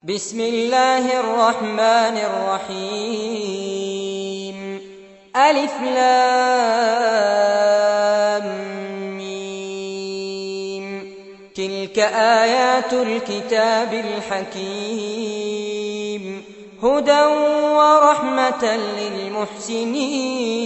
بسم الله الرحمن الرحيم ألف لام ميم تلك آيات الكتاب الحكيم هدى ورحمة للمحسنين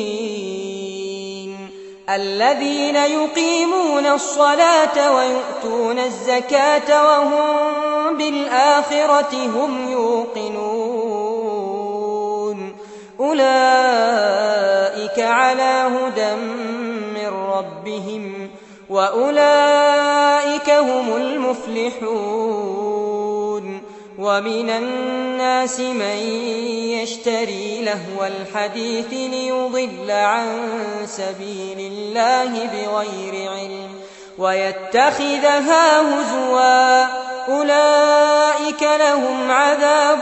الذين يقيمون الصلاة ويؤتون الزكاة وهم بالآخرة هم يوقنون أولئك على هدى من ربهم وأولئك هم المفلحون ومن الناس من يشتري لهو الحديث ليضل عن سبيل الله بغير علم ويتخذها هزوا أولئك لهم عذاب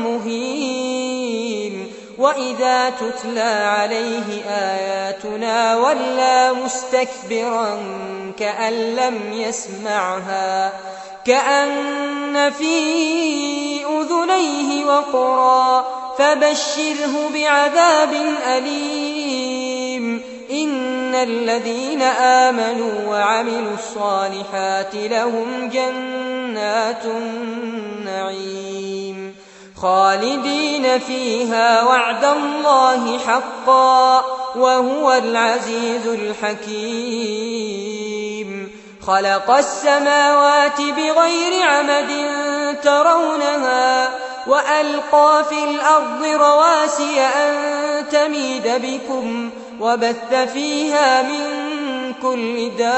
مهين وإذا تتلى عليه آياتنا ولى مستكبرا كأن لم يسمعها كأن في أذنيه وقرا فبشره بعذاب أليم إن الذين آمنوا وعملوا الصالحات لهم جنات النعيم خالدين فيها وعد الله حقا وهو العزيز الحكيم خلق السماوات بغير عمد ترونها وألقى في الأرض رواسي أن تميد بكم وبث فيها من كل دابة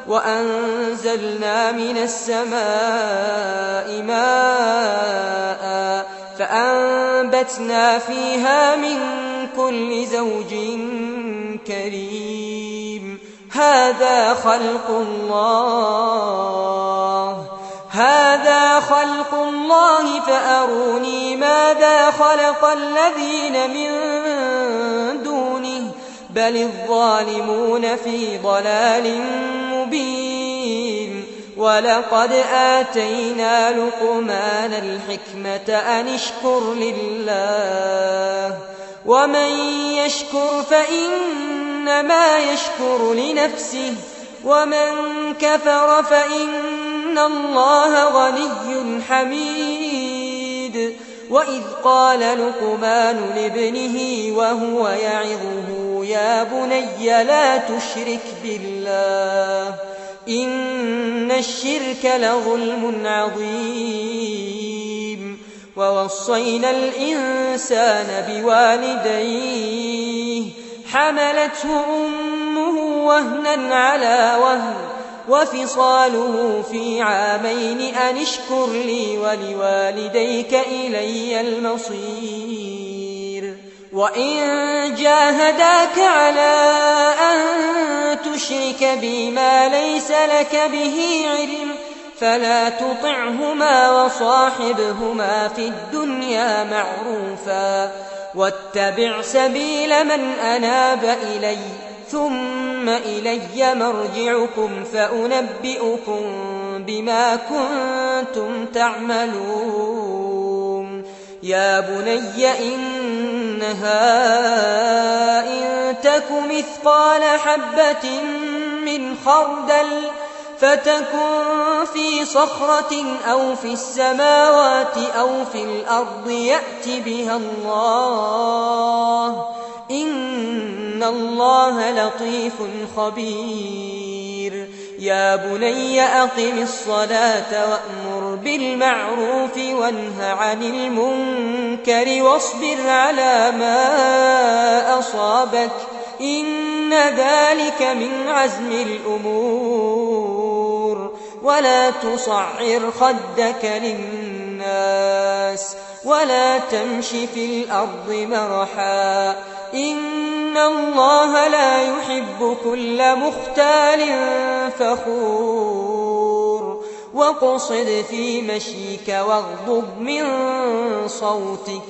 وأنزلنا من السماء ماء فأنبتنا فيها من كل زوج كريم هذا خلق الله فأروني ماذا خلق الذين من دونه بل الظالمون في ضلال مبين ولقد آتينا لقمان الحكمة أن اشكر لله ومن يشكر فإنما يشكر لنفسه ومن كفر فإن الله غني حميد وإذ قال لقمان لابنه وهو يعظه يا بني لا تشرك بالله إن الشرك لظلم عظيم ووصينا الإنسان بوالديه حملته أمه وهنا على وهن وفصاله في عامين أن اشكر لي ولوالديك إلي المصير وإن جاهداك على أن تشرك بي ما ليس لك به علم فلا تطعهما وصاحبهما في الدنيا معروفا واتبع سبيل من أناب إلي ثم إلي مرجعكم فأنبئكم بما كنتم تعملون يا بني إنها إن تك مثقال حبة من خردل فتكن في صخرة أو في السماوات أو في الأرض يأت بها الله إن الله لطيف خبير يا بني أقم الصلاة وأمر بالمعروف وانه عن المنكر واصبر على ما أصابك إن ذلك من عزم الأمور ولا تصعر خدك للناس ولا تمش في الأرض مرحا إن الله لا يحب كل مختال فخور واقصد في مشيك واغضض من صوتك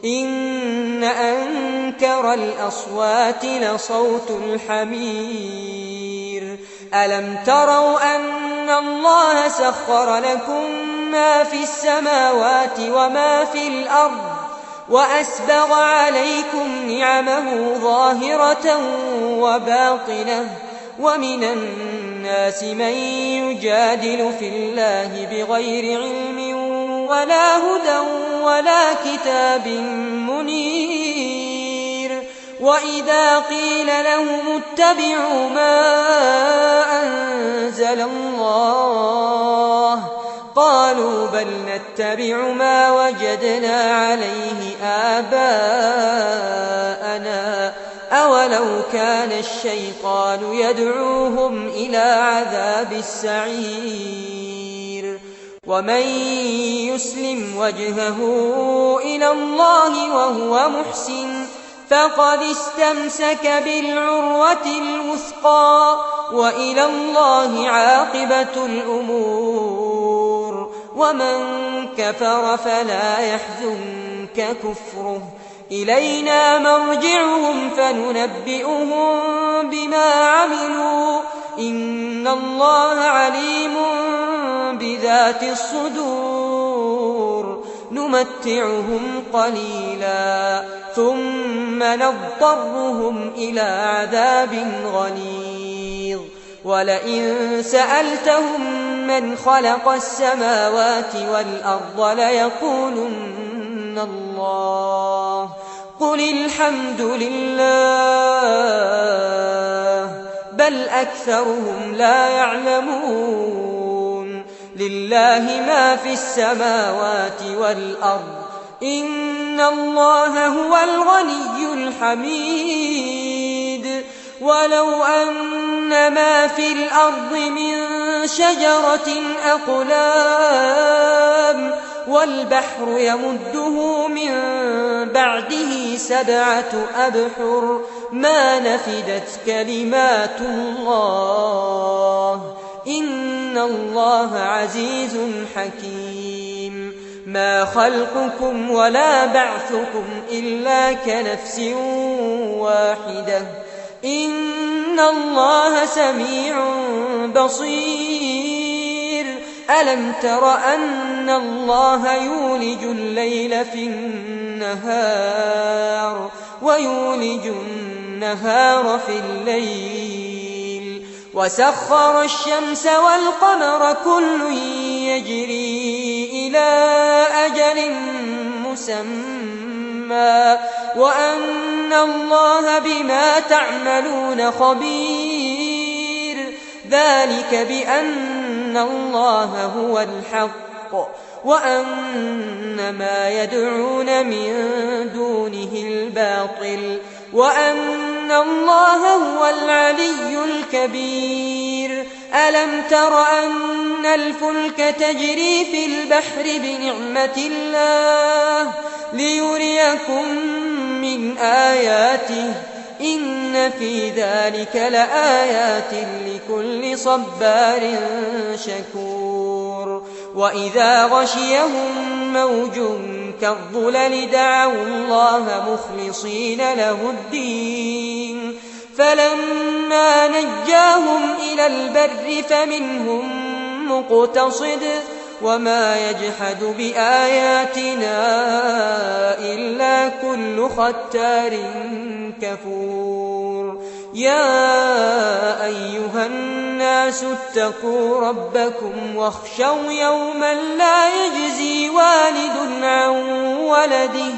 إن أنكر الأصوات لصوت الحمير ألم تروا أن الله سخر لكم ما في السماوات وما في الأرض وأسبغ عليكم نعمه ظاهرة وباطنة ومن الناس من يجادل في الله بغير علم ولا هدى ولا كتاب منير وإذا قيل لهم اتبعوا ما أنزل الله قالوا بل نتبع ما وجدنا عليه آباءنا أولو كان الشيطان يدعوهم إلى عذاب السعير ومن يسلم وجهه إلى الله وهو محسن فقد استمسك بالعروة الوثقى وإلى الله عاقبة الأمور ومن كفر فلا يحزنك كفره إلينا مرجعهم فننبئهم بما عملوا إن الله عليم بذات الصدور نمتعهم قليلا ثم نضطرهم إلى عذاب غليظ ولئن سألتهم من خلق السماوات والأرض ليقولن الله قل الحمد لله بل أكثرهم لا يعلمون لله ما في السماوات والأرض إن الله هو الغني الحميد ولو أن ما في الأرض من شجرة أقلام والبحر يمده من بعده 7 أبحر ما نفدت كلمات الله إن الله عزيز حكيم ما خلقكم ولا بعثكم إلا كنفس واحدة إن الله سميع بصير ألم تر أن الله يولج الليل في النهار ويولج النهار في الليل وسخر الشمس والقمر كل يجري إلى أجل مسمى وأن الله بما تعملون خبير ذلك بأن الله هو الحق وأن ما يدعون من دونه الباطل وأن الله هو العلي الكبير ألم تر أن الفلك تجري في البحر بنعمة الله ليريكم من آياته إن في ذلك لآيات لكل صبار شكور وإذا غشيهم موج كالظلل دعوا الله مخلصين له الدين فلما نجاهم إلى البر فمنهم مقتصد وما يجحد بآياتنا إلا كل ختار كفور يا أيها الناس اتقوا ربكم واخشوا يوما لا يجزي والد عن ولده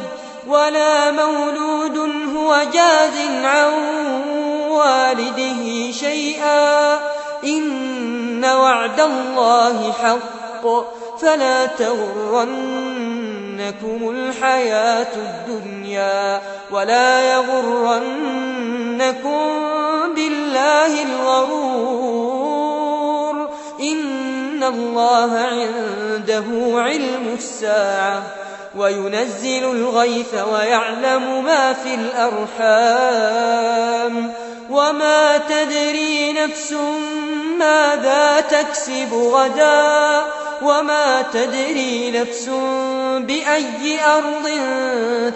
ولا مولود هو جاز عن والده شيئا إن وعد الله حق فلا تغرنكم الحياة الدنيا ولا يغرنكم بالله الغرور إن الله عنده علم الساعة وينزل الغيث ويعلم ما في الأرحام وما تدري نفس ماذا تكسب غدا وما تدري نفس بأي أرض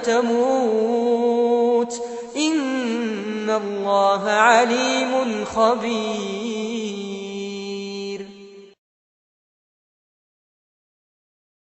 تموت إن الله عليم خبير